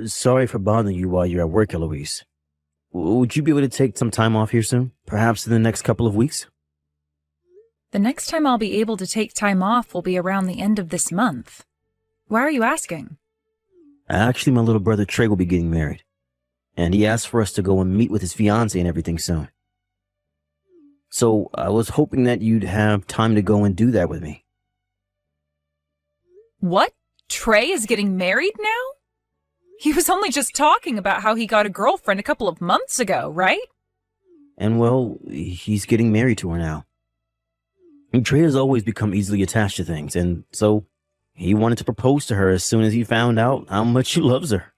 Sorry for bothering you while you're at work, Eloise. Would you be able to take some time off here soon? Perhaps in the next couple of weeks? The next time I'll be able to take time off will be around the end of this month. Why are you asking? Actually, my little brother Trey will be getting married. And he asked for us to go and meet with his fiancée and everything soon. So I was hoping that you'd have time to go and do that with me. What? Trey is getting married now? He was only just talking about how he got a girlfriend a couple of months ago, right? And well, he's getting married to her now. And Trey has always become easily attached to things, and so he wanted to propose to her as soon as he found out how much he loves her.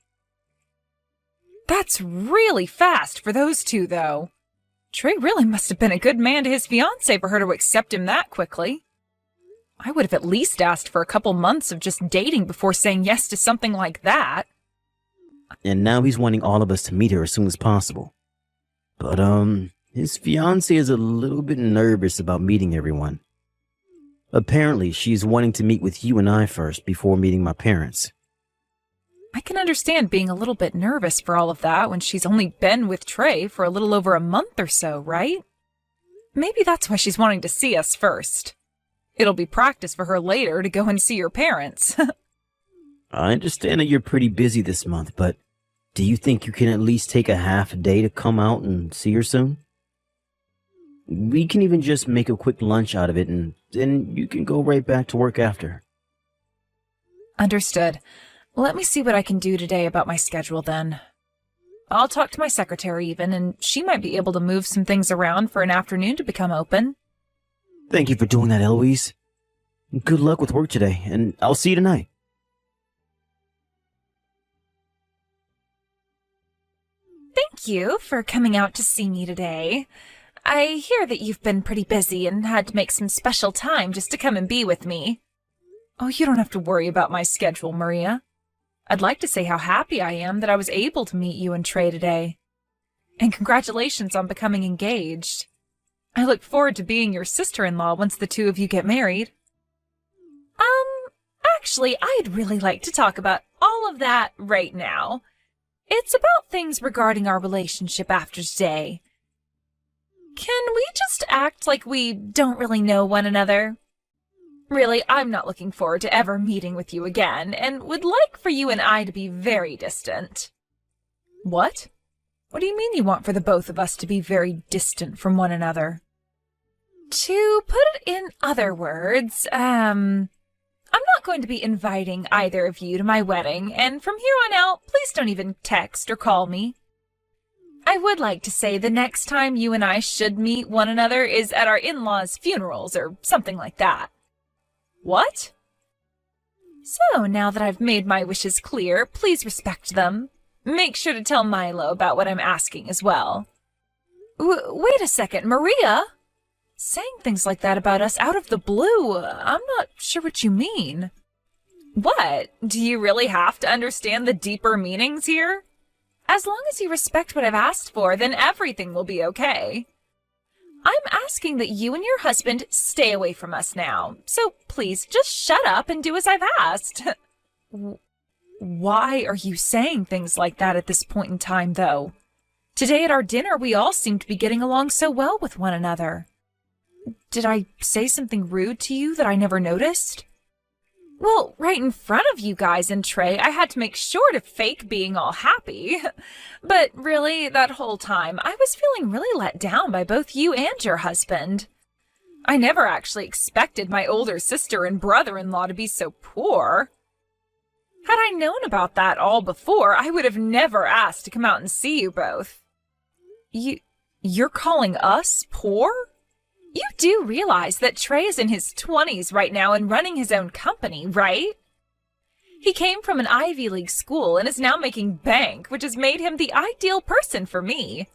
That's really fast for those two, though. Trey really must have been a good man to his fiancée for her to accept him that quickly. I would have at least asked for a couple months of just dating before saying yes to something like that. And now he's wanting all of us to meet her as soon as possible. But, his fiancée is a little bit nervous about meeting everyone. Apparently, she's wanting to meet with you and I first before meeting my parents. I can understand being a little bit nervous for all of that when she's only been with Trey for a little over a month or so, right? Maybe that's why she's wanting to see us first. It'll be practice for her later to go and see your parents. I understand that you're pretty busy this month, but do you think you can at least take a half a day to come out and see her soon? We can even just make a quick lunch out of it, and then you can go right back to work after. Understood. Let me see what I can do today about my schedule then. I'll talk to my secretary even, and she might be able to move some things around for an afternoon to become open. Thank you for doing that, Eloise. Good luck with work today, and I'll see you tonight. Thank you for coming out to see me today. I hear that you've been pretty busy and had to make some special time just to come and be with me. Oh, you don't have to worry about my schedule, Maria. I'd like to say how happy I am that I was able to meet you and Trey today. And congratulations on becoming engaged. I look forward to being your sister-in-law once the two of you get married. Actually, I'd really like to talk about all of that right now. It's about things regarding our relationship after today. Can we just act like we don't really know one another? Really, I'm not looking forward to ever meeting with you again, and would like for you and I to be very distant. What? What do you mean you want for the both of us to be very distant from one another? To put it in other words, I'm not going to be inviting either of you to my wedding, and from here on out, please don't even text or call me. I would like to say the next time you and I should meet one another is at our in-laws' funerals or something like that. What? So, now that I've made my wishes clear, please respect them. Make sure to tell Milo about what I'm asking as well. Wait a second, Maria? Saying things like that about us out of the blue, I'm not sure what you mean. What? Do you really have to understand the deeper meanings here? As long as you respect what I've asked for, then everything will be okay. I'm asking that you and your husband stay away from us now, so please just shut up and do as I've asked. Why are you saying things like that at this point in time, though? Today at our dinner, we all seem to be getting along so well with one another. Did I say something rude to you that I never noticed? Well, right in front of you guys and Trey, I had to make sure to fake being all happy. But really, that whole time, I was feeling really let down by both you and your husband. I never actually expected my older sister and brother-in-law to be so poor. Had I known about that all before, I would have never asked to come out and see you both. You're calling us poor? You do realize that Trey is in his 20s right now and running his own company, right? He came from an Ivy League school and is now making bank, which has made him the ideal person for me.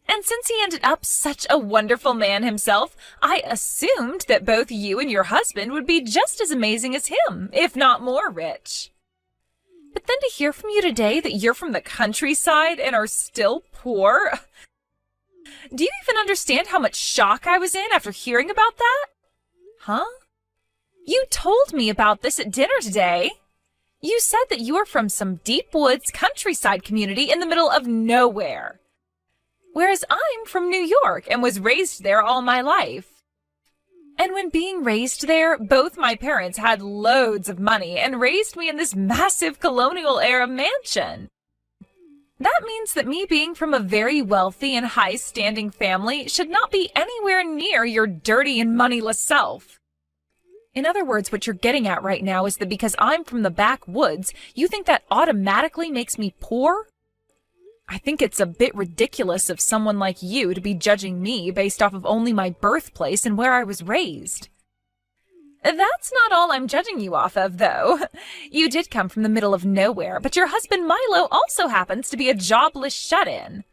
And since he ended up such a wonderful man himself, I assumed that both you and your husband would be just as amazing as him, if not more rich. But then to hear from you today that you're from the countryside and are still poor... Do you even understand how much shock I was in after hearing about that? Huh? You told me about this at dinner today. You said that you are from some deep woods countryside community in the middle of nowhere. Whereas I'm from New York and was raised there all my life. And when being raised there, both my parents had loads of money and raised me in this massive colonial-era mansion. That means that me being from a very wealthy and high-standing family should not be anywhere near your dirty and moneyless self. In other words, what you're getting at right now is that because I'm from the backwoods, you think that automatically makes me poor? I think it's a bit ridiculous of someone like you to be judging me based off of only my birthplace and where I was raised. That's not all I'm judging you off of, though. You did come from the middle of nowhere, but your husband Milo also happens to be a jobless shut-in.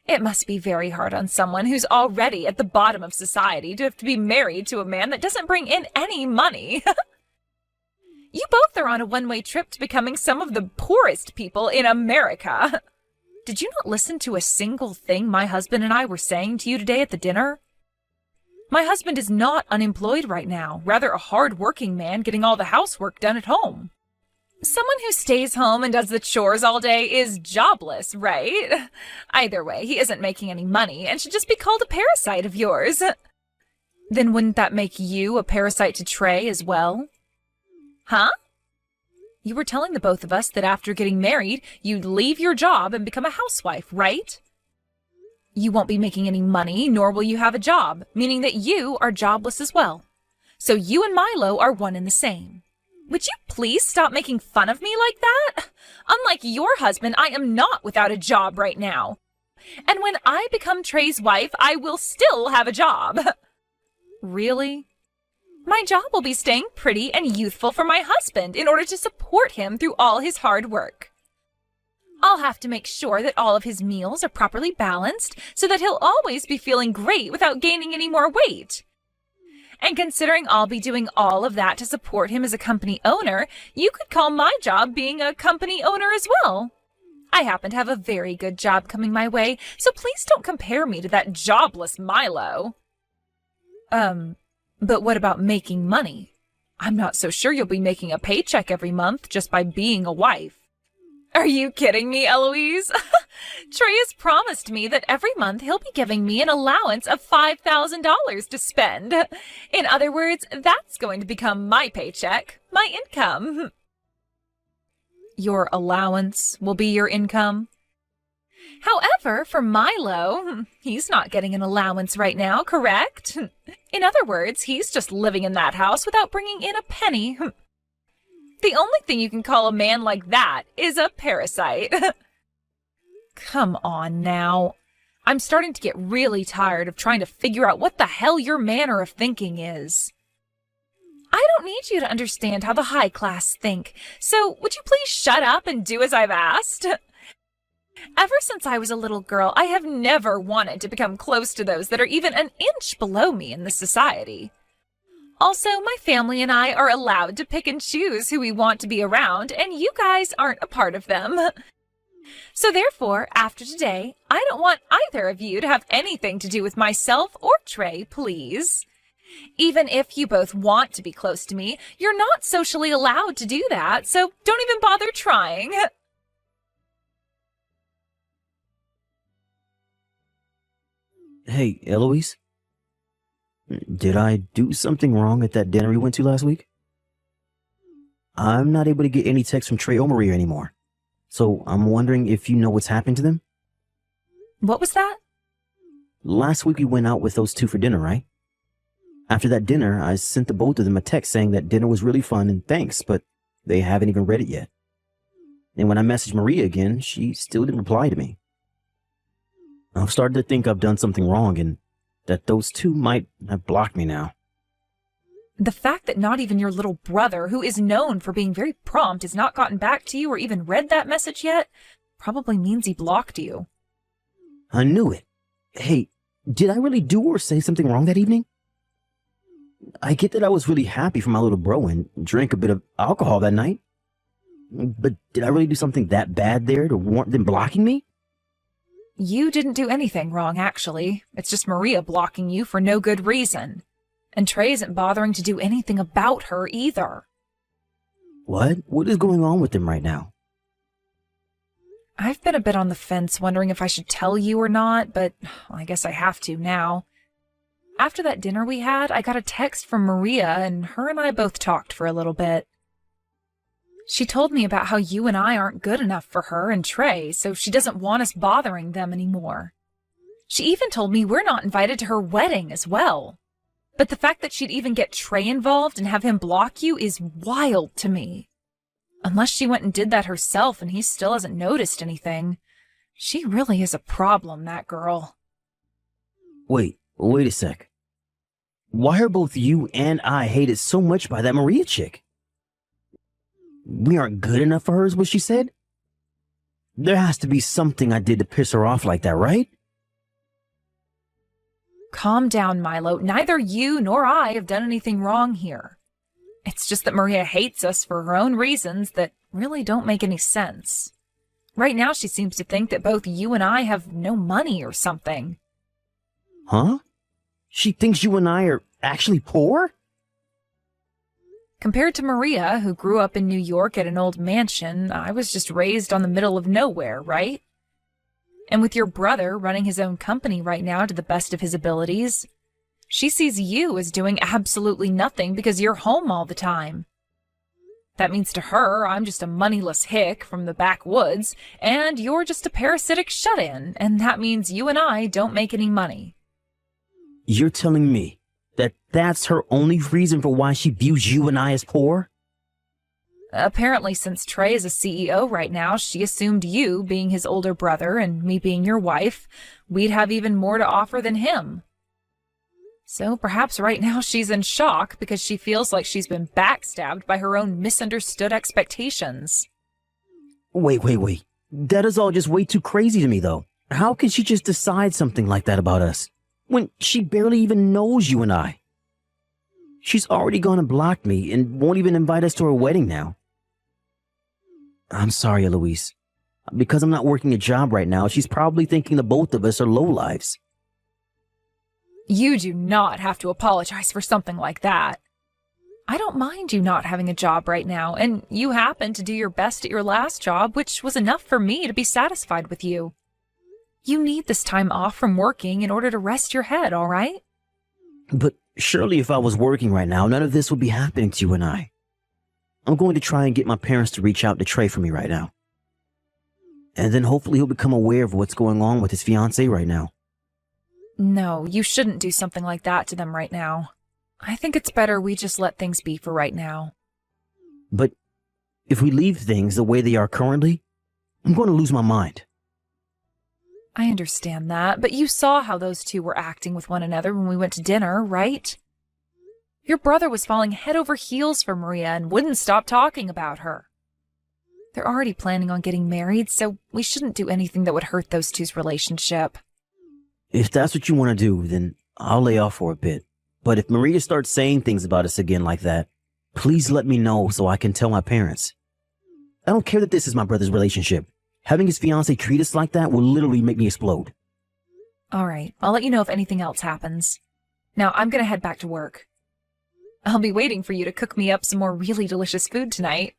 It must be very hard on someone who's already at the bottom of society to have to be married to a man that doesn't bring in any money. You both are on a one-way trip to becoming some of the poorest people in America. Did you not listen to a single thing my husband and I were saying to you today at the dinner? My husband is not unemployed right now, rather a hard-working man getting all the housework done at home. Someone who stays home and does the chores all day is jobless, right? Either way, he isn't making any money and should just be called a parasite of yours. Then wouldn't that make you a parasite to Trey as well? Huh? You were telling the both of us that after getting married, you'd leave your job and become a housewife, right? You won't be making any money, nor will you have a job, meaning that you are jobless as well. So you and Milo are one and the same. Would you please stop making fun of me like that? Unlike your husband, I am not without a job right now. And when I become Trey's wife, I will still have a job. Really? My job will be staying pretty and youthful for my husband in order to support him through all his hard work. I'll have to make sure that all of his meals are properly balanced so that he'll always be feeling great without gaining any more weight. And considering I'll be doing all of that to support him as a company owner, you could call my job being a company owner as well. I happen to have a very good job coming my way, so please don't compare me to that jobless Milo. But what about making money? I'm not so sure you'll be making a paycheck every month just by being a wife. Are you kidding me, Eloise? Trey has promised me that every month he'll be giving me an allowance of $5,000 to spend. In other words, that's going to become my paycheck, my income. Your allowance will be your income? However, for Milo, he's not getting an allowance right now, correct? In other words, he's just living in that house without bringing in a penny. The only thing you can call a man like that is a parasite. Come on now. I'm starting to get really tired of trying to figure out what the hell your manner of thinking is. I don't need you to understand how the high class think, so would you please shut up and do as I've asked? Ever since I was a little girl, I have never wanted to become close to those that are even an inch below me in this society. Also, my family and I are allowed to pick and choose who we want to be around, and you guys aren't a part of them. So therefore, after today, I don't want either of you to have anything to do with myself or Trey, please. Even if you both want to be close to me, you're not socially allowed to do that, so don't even bother trying. Hey, Eloise? Did I do something wrong at that dinner we went to last week? I'm not able to get any texts from Trey or Maria anymore. So I'm wondering if you know what's happened to them? What was that? Last week we went out with those two for dinner, right? After that dinner, I sent the both of them a text saying that dinner was really fun and thanks, but they haven't even read it yet. And when I messaged Maria again, she still didn't reply to me. I've started to think I've done something wrong and that those two might have blocked me now. The fact that not even your little brother, who is known for being very prompt, has not gotten back to you or even read that message yet, probably means he blocked you. I knew it. Hey, did I really do or say something wrong that evening? I get that I was really happy for my little bro and drank a bit of alcohol that night. But did I really do something that bad there to warrant them blocking me? You didn't do anything wrong, actually. It's just Maria blocking you for no good reason. And Trey isn't bothering to do anything about her either. What? What is going on with them right now? I've been a bit on the fence, wondering if I should tell you or not, but I guess I have to now. After that dinner we had, I got a text from Maria, and her and I both talked for a little bit. She told me about how you and I aren't good enough for her and Trey, so she doesn't want us bothering them anymore. She even told me we're not invited to her wedding as well. But the fact that she'd even get Trey involved and have him block you is wild to me. Unless she went and did that herself and he still hasn't noticed anything. She really is a problem, that girl. Wait a sec. Why are both you and I hated so much by that Maria chick? We aren't good enough for her, is what she said? There has to be something I did to piss her off like that, right? Calm down, Milo. Neither you nor I have done anything wrong here. It's just that Maria hates us for her own reasons that really don't make any sense. Right now she seems to think that both you and I have no money or something. Huh? She thinks you and I are actually poor? Compared to Maria, who grew up in New York at an old mansion, I was just raised on the middle of nowhere, right? And with your brother running his own company right now to the best of his abilities, she sees you as doing absolutely nothing because you're home all the time. That means to her, I'm just a moneyless hick from the backwoods, and you're just a parasitic shut-in, and that means you and I don't make any money. You're telling me that that's her only reason for why she views you and I as poor? Apparently, since Trey is a CEO right now, she assumed you, being his older brother and me being your wife, we'd have even more to offer than him. So perhaps right now she's in shock because she feels like she's been backstabbed by her own misunderstood expectations. Wait. That is all just way too crazy to me, though. How can she just decide something like that about us when she barely even knows you and I? She's already gone and blocked me and won't even invite us to her wedding now. I'm sorry, Eloise. Because I'm not working a job right now, she's probably thinking the both of us are lowlives. You do not have to apologize for something like that. I don't mind you not having a job right now, and you happened to do your best at your last job, which was enough for me to be satisfied with you. You need this time off from working in order to rest your head, all right? But surely if I was working right now, none of this would be happening to you and I. I'm going to try and get my parents to reach out to Trey for me right now. And then hopefully he'll become aware of what's going on with his fiancée right now. No, you shouldn't do something like that to them right now. I think it's better we just let things be for right now. But if we leave things the way they are currently, I'm going to lose my mind. I understand that, but you saw how those two were acting with one another when we went to dinner, right? Your brother was falling head over heels for Maria and wouldn't stop talking about her. They're already planning on getting married, so we shouldn't do anything that would hurt those two's relationship. If that's what you want to do, then I'll lay off for a bit. But if Maria starts saying things about us again like that, please let me know so I can tell my parents. I don't care that this is my brother's relationship. Having his fiancée treat us like that will literally make me explode. All right, I'll let you know if anything else happens. Now, I'm gonna head back to work. I'll be waiting for you to cook me up some more really delicious food tonight.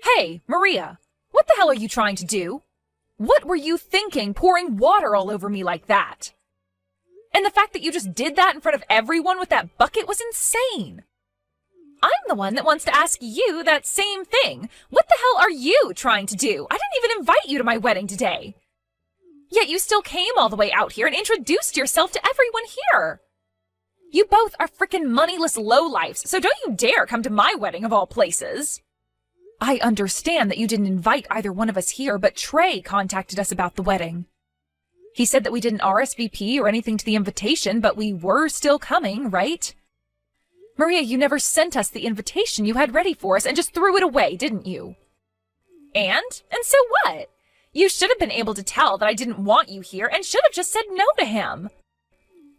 Hey, Maria! What the hell are you trying to do? What were you thinking, pouring water all over me like that? And the fact that you just did that in front of everyone with that bucket was insane. I'm the one that wants to ask you that same thing. What the hell are you trying to do? I didn't even invite you to my wedding today. Yet you still came all the way out here and introduced yourself to everyone here. You both are frickin' moneyless lowlifes, so don't you dare come to my wedding of all places. I understand that you didn't invite either one of us here, but Trey contacted us about the wedding. He said that we didn't RSVP or anything to the invitation, but we were still coming, right? Maria, you never sent us the invitation you had ready for us and just threw it away, didn't you? And so what? You should have been able to tell that I didn't want you here and should have just said no to him.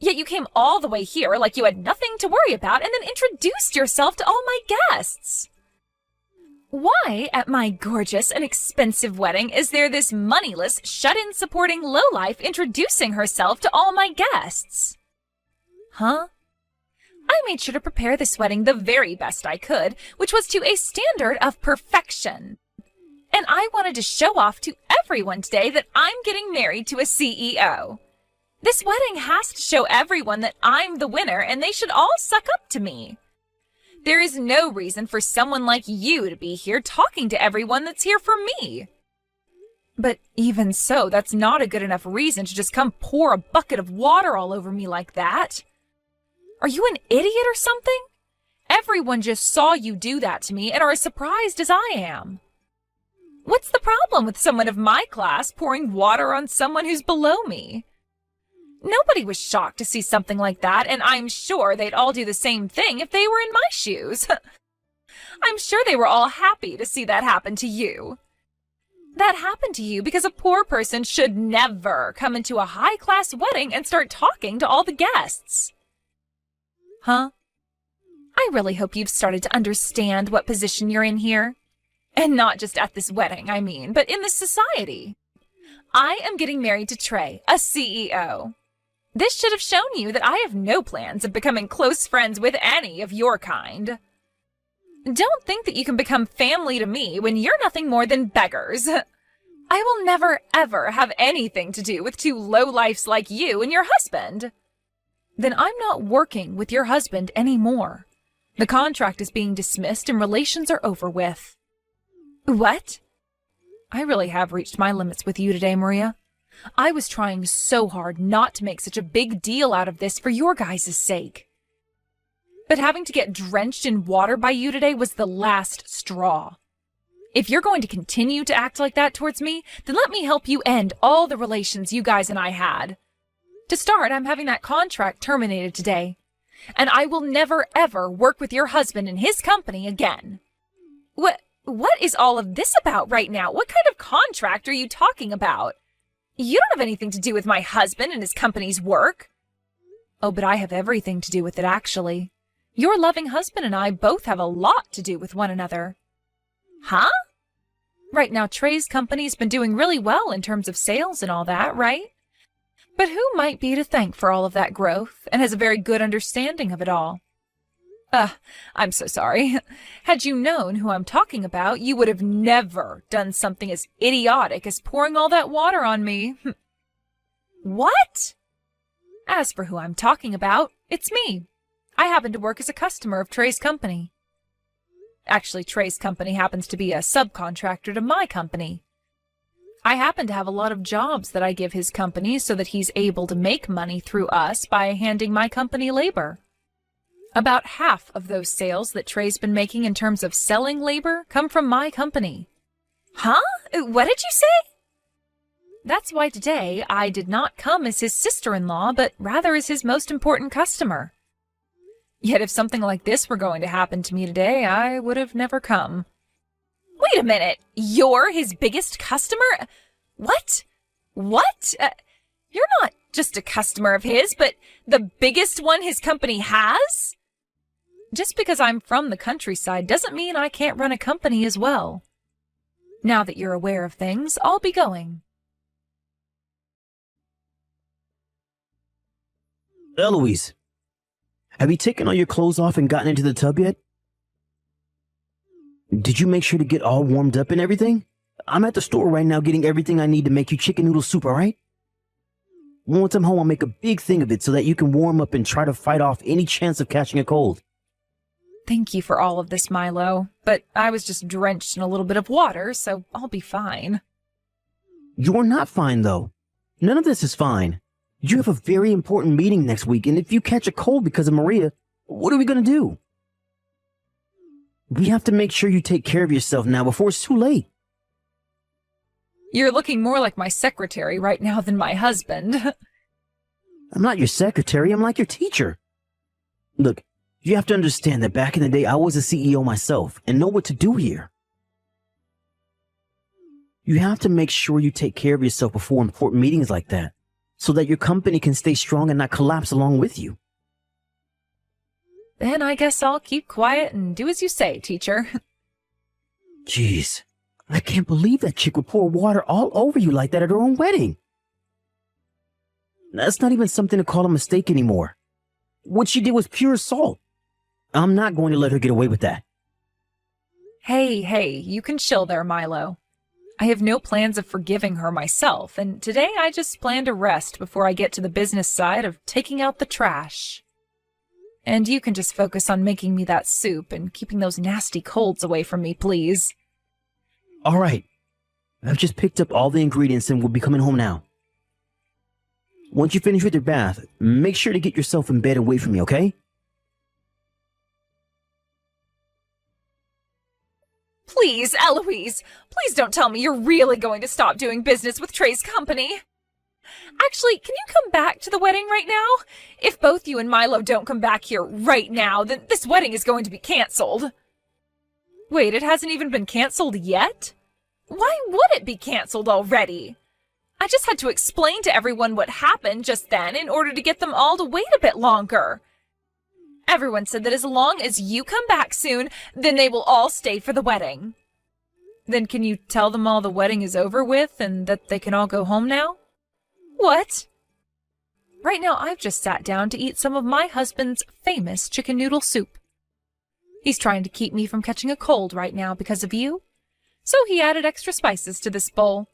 Yet you came all the way here like you had nothing to worry about and then introduced yourself to all my guests. Why, at my gorgeous and expensive wedding, is there this moneyless, shut-in supporting lowlife introducing herself to all my guests? Huh? I made sure to prepare this wedding the very best I could, which was to a standard of perfection. And I wanted to show off to everyone today that I'm getting married to a CEO. This wedding has to show everyone that I'm the winner and they should all suck up to me. There is no reason for someone like you to be here talking to everyone that's here for me. But even so, that's not a good enough reason to just come pour a bucket of water all over me like that. Are you an idiot or something? Everyone just saw you do that to me and are as surprised as I am. What's the problem with someone of my class pouring water on someone who's below me? Nobody was shocked to see something like that, and I'm sure they'd all do the same thing if they were in my shoes. I'm sure they were all happy to see that happen to you. That happened to you because a poor person should never come into a high-class wedding and start talking to all the guests. Huh? I really hope you've started to understand what position you're in here. And not just at this wedding, I mean, but in this society. I am getting married to Trey, a CEO. This should have shown you that I have no plans of becoming close friends with any of your kind. Don't think that you can become family to me when you're nothing more than beggars. I will never, ever have anything to do with two lowlifes like you and your husband. Then I'm not working with your husband anymore. The contract is being dismissed and relations are over with. What? I really have reached my limits with you today, Maria. I was trying so hard not to make such a big deal out of this for your guys' sake. But having to get drenched in water by you today was the last straw. If you're going to continue to act like that towards me, then let me help you end all the relations you guys and I had. To start, I'm having that contract terminated today. And I will never, ever work with your husband and his company again. What is all of this about right now? What kind of contract are you talking about? You don't have anything to do with my husband and his company's work. Oh, but I have everything to do with it, actually. Your loving husband and I both have a lot to do with one another. Huh? Right now, Trey's company's been doing really well in terms of sales and all that, right? But who might be to thank for all of that growth and has a very good understanding of it all? I'm so sorry. Had you known who I'm talking about, you would have never done something as idiotic as pouring all that water on me. What? As for who I'm talking about, it's me. I happen to work as a customer of Trey's company. Actually, Trey's company happens to be a subcontractor to my company. I happen to have a lot of jobs that I give his company so that he's able to make money through us by handing my company labor. About half of those sales that Trey's been making in terms of selling labor come from my company. Huh? What did you say? That's why today I did not come as his sister-in-law, but rather as his most important customer. Yet if something like this were going to happen to me today, I would have never come. Wait a minute. You're his biggest customer? What? What? You're not just a customer of his, but the biggest one his company has? Just because I'm from the countryside doesn't mean I can't run a company as well. Now that you're aware of things, I'll be going. Eloise, have you taken all your clothes off and gotten into the tub yet? Did you make sure to get all warmed up and everything? I'm at the store right now getting everything I need to make you chicken noodle soup, all right? Once I'm home, I'll make a big thing of it so that you can warm up and try to fight off any chance of catching a cold. Thank you for all of this, Milo, but I was just drenched in a little bit of water, so I'll be fine. You're not fine, though. None of this is fine. You have a very important meeting next week, and if you catch a cold because of Maria, what are we going to do? We have to make sure you take care of yourself now before it's too late. You're looking more like my secretary right now than my husband. I'm not your secretary, I'm like your teacher. Look, you have to understand that back in the day, I was a CEO myself and know what to do here. You have to make sure you take care of yourself before important meetings like that, so that your company can stay strong and not collapse along with you. Then I guess I'll keep quiet and do as you say, teacher. Jeez, I can't believe that chick would pour water all over you like that at her own wedding. That's not even something to call a mistake anymore. What she did was pure assault. I'm not going to let her get away with that. Hey, you can chill there, Milo. I have no plans of forgiving her myself, and today I just plan to rest before I get to the business side of taking out the trash. And you can just focus on making me that soup and keeping those nasty colds away from me, please. All right. I've just picked up all the ingredients and will be coming home now. Once you finish with your bath, make sure to get yourself in bed and wait for me, okay? Please, Eloise, please don't tell me you're really going to stop doing business with Trey's company. Actually, can you come back to the wedding right now? If both you and Milo don't come back here right now, then this wedding is going to be canceled. Wait, it hasn't even been canceled yet? Why would it be canceled already? I just had to explain to everyone what happened just then in order to get them all to wait a bit longer. Everyone said that as long as you come back soon, then they will all stay for the wedding. Then can you tell them all the wedding is over with and that they can all go home now? What? Right now I've just sat down to eat some of my husband's famous chicken noodle soup. He's trying to keep me from catching a cold right now because of you. So he added extra spices to this bowl.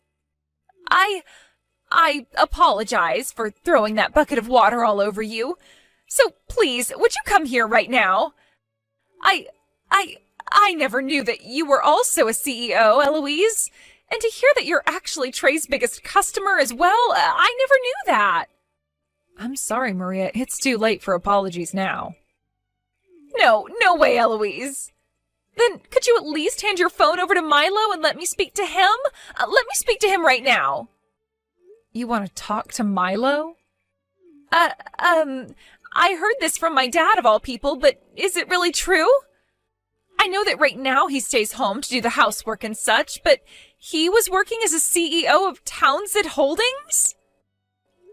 I apologize for throwing that bucket of water all over you. So please, would you come here right now? I never knew that you were also a CEO, Eloise. And to hear that you're actually Trey's biggest customer as well, I never knew that. I'm sorry, Maria. It's too late for apologies now. No way, Eloise. Then could you at least hand your phone over to Milo and let me speak to him? Let me speak to him right now. You want to talk to Milo? I heard this from my dad of all people, but is it really true? I know that right now he stays home to do the housework and such, but he was working as a CEO of Townsend Holdings?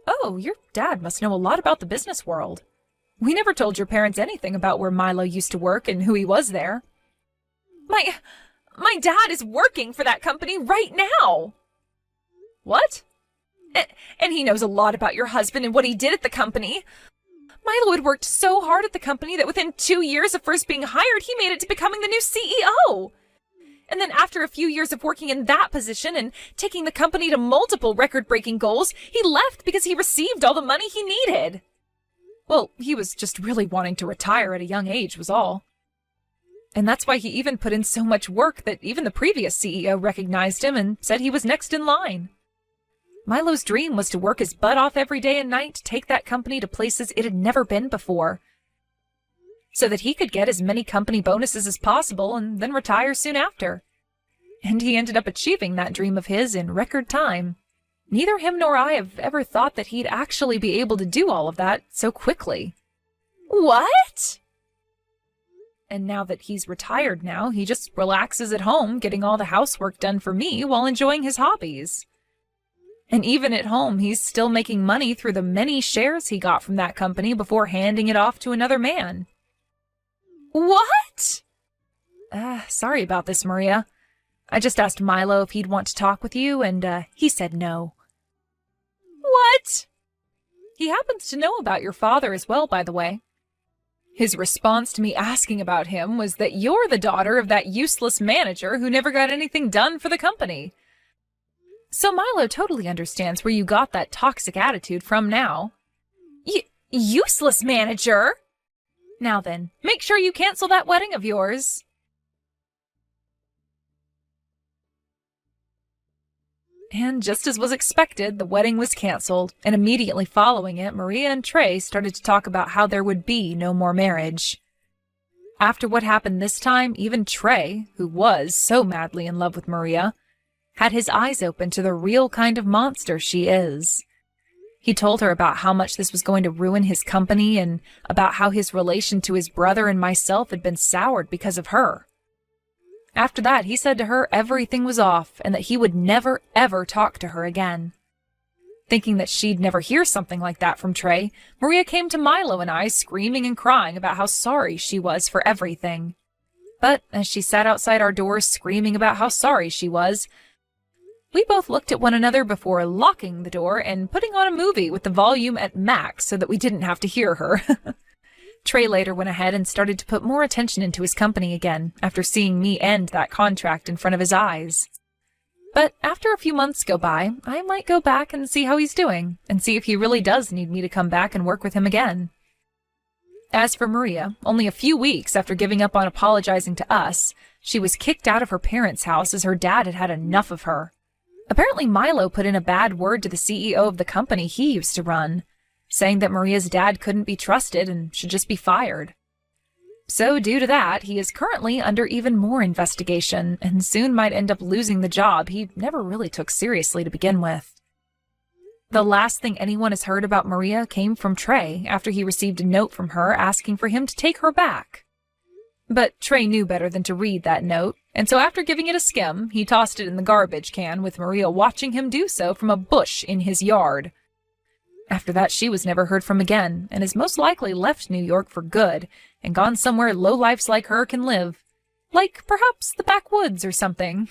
Oh, your dad must know a lot about the business world. We never told your parents anything about where Milo used to work and who he was there. My dad is working for that company right now. What? And he knows a lot about your husband and what he did at the company. Milo had worked so hard at the company that within 2 years of first being hired, he made it to becoming the new CEO. And then after a few years of working in that position and taking the company to multiple record-breaking goals, he left because he received all the money he needed. Well, he was just really wanting to retire at a young age was all. And that's why he even put in so much work that even the previous CEO recognized him and said he was next in line. Milo's dream was to work his butt off every day and night to take that company to places it had never been before, so that he could get as many company bonuses as possible and then retire soon after. And he ended up achieving that dream of his in record time. Neither him nor I have ever thought that he'd actually be able to do all of that so quickly. What? And now that he's retired now, he just relaxes at home, getting all the housework done for me while enjoying his hobbies. And even at home, he's still making money through the many shares he got from that company before handing it off to another man. What? Sorry about this, Maria. I just asked Milo if he'd want to talk with you, and he said no. What? He happens to know about your father as well, by the way. His response to me asking about him was that you're the daughter of that useless manager who never got anything done for the company. So Milo totally understands where you got that toxic attitude from now. Useless manager? Now then, make sure you cancel that wedding of yours. And just as was expected, the wedding was canceled, and immediately following it, Maria and Trey started to talk about how there would be no more marriage. After what happened this time, even Trey, who was so madly in love with Maria, had his eyes open to the real kind of monster she is. He told her about how much this was going to ruin his company and about how his relation to his brother and myself had been soured because of her. After that, he said to her everything was off and that he would never, ever talk to her again. Thinking that she'd never hear something like that from Trey, Maria came to Milo and I screaming and crying about how sorry she was for everything. But as she sat outside our doors screaming about how sorry she was, we both looked at one another before locking the door and putting on a movie with the volume at max so that we didn't have to hear her. Trey later went ahead and started to put more attention into his company again after seeing me end that contract in front of his eyes. But after a few months go by, I might go back and see how he's doing, and see if he really does need me to come back and work with him again. As for Maria, only a few weeks after giving up on apologizing to us, she was kicked out of her parents' house as her dad had had enough of her. Apparently Milo put in a bad word to the CEO of the company he used to run, saying that Maria's dad couldn't be trusted and should just be fired. So due to that, he is currently under even more investigation and soon might end up losing the job he never really took seriously to begin with. The last thing anyone has heard about Maria came from Trey after he received a note from her asking for him to take her back. But Trey knew better than to read that note, and so after giving it a skim, he tossed it in the garbage can with Maria watching him do so from a bush in his yard. After that, she was never heard from again, and has most likely left New York for good and gone somewhere lowlifes like her can live. Like perhaps the backwoods or something.